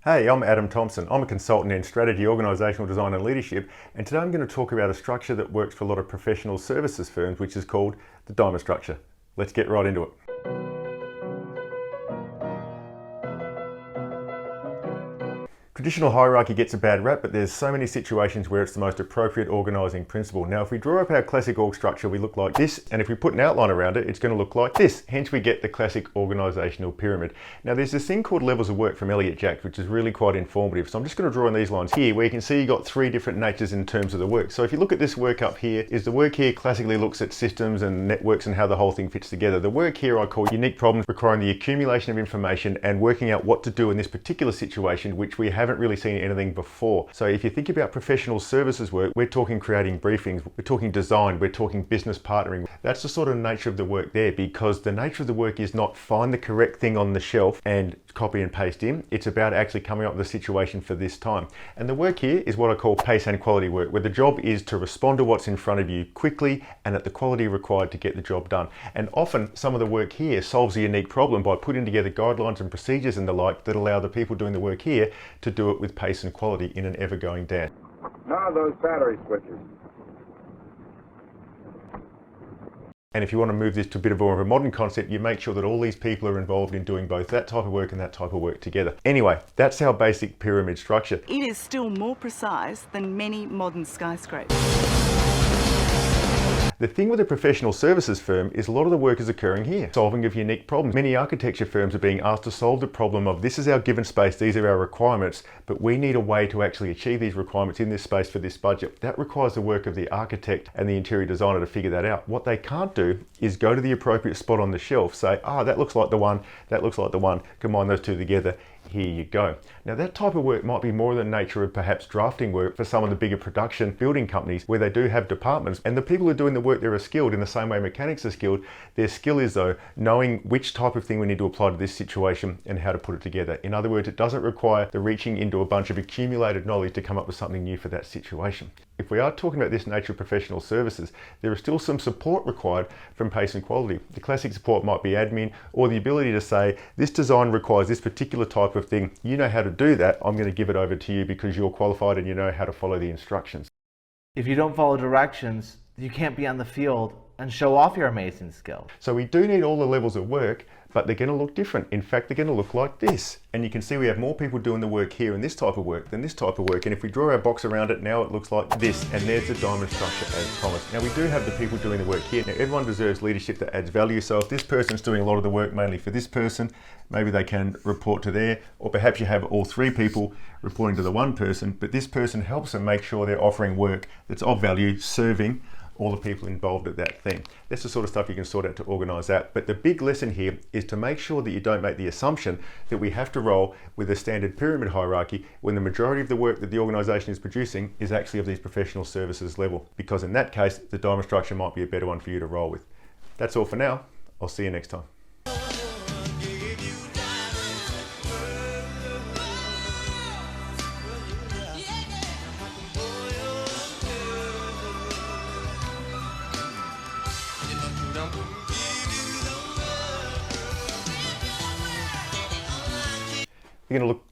Hey, I'm Adam Thompson. I'm a consultant in strategy, organisational design and leadership, and today I'm going to talk about a structure that works for a lot of professional services firms, which is called the diamond structure. Let's get right into it. Traditional hierarchy gets a bad rap, but there's so many situations where it's the most appropriate organising principle. Now, if we draw up our classic org structure, we look like this, and if we put an outline around it, it's going to look like this. Hence, we get the classic organisational pyramid. Now, there's this thing called levels of work from Elliott Jaques, which is really quite informative. So I'm just going to draw on these lines here, where you can see you've got three different natures in terms of the work. So if you look at this work up here, the work here classically looks at systems and networks and how the whole thing fits together. The work here I call unique problems requiring the accumulation of information and working out what to do in this particular situation, which we haven't really seen anything before. So if you think about professional services work, we're talking creating briefings, we're talking design, we're talking business partnering. That's the sort of nature of the work there, because the nature of the work is not find the correct thing on the shelf and copy and paste in. It's about actually coming up with a situation for this time. And the work here is what I call pace and quality work, where the job is to respond to what's in front of you quickly and at the quality required to get the job done. And often some of the work here solves a unique problem by putting together guidelines and procedures and the like that allow the people doing the work here to do it with pace and quality in an ever-going dance. Now those battery switches. And if you want to move this to a bit more of a modern concept, you make sure that all these people are involved in doing both that type of work and that type of work together. Anyway, that's our basic pyramid structure. It is still more precise than many modern skyscrapers. The thing with a professional services firm is a lot of the work is occurring here, solving of unique problems. Many architecture firms are being asked to solve the problem of this is our given space, these are our requirements, but we need a way to actually achieve these requirements in this space for this budget. That requires the work of the architect and the interior designer to figure that out. What they can't do is go to the appropriate spot on the shelf, say, that looks like the one, that looks like the one, combine those two together. Here you go. Now that type of work might be more in the nature of perhaps drafting work for some of the bigger production building companies where they do have departments, and the people who are doing the work there are skilled in the same way mechanics are skilled. Their skill is though knowing which type of thing we need to apply to this situation and how to put it together. In other words, it doesn't require the reaching into a bunch of accumulated knowledge to come up with something new for that situation. If we are talking about this nature of professional services, there is still some support required from pace and quality. The classic support might be admin or the ability to say, this design requires this particular type of thing. You know how to do that. I'm going to give it over to you because you're qualified and you know how to follow the instructions. If you don't follow directions, you can't be on the field and show off your amazing skills. So we do need all the levels of work, but they're going to look different. In fact, they're going to look like this. And you can see we have more people doing the work here in this type of work than this type of work. And if we draw our box around it, now it looks like this. And there's the diamond structure as promised. Now we do have the people doing the work here. Now everyone deserves leadership that adds value. So if this person's doing a lot of the work mainly for this person, maybe they can report to there, or perhaps you have all three people reporting to the one person, but this person helps them make sure they're offering work that's of value, serving all the people involved at that thing. That's the sort of stuff you can sort out to organise that. But the big lesson here is to make sure that you don't make the assumption that we have to roll with a standard pyramid hierarchy when the majority of the work that the organisation is producing is actually of these professional services level. Because in that case, the diamond structure might be a better one for you to roll with. That's all for now. I'll see you next time. You're going to look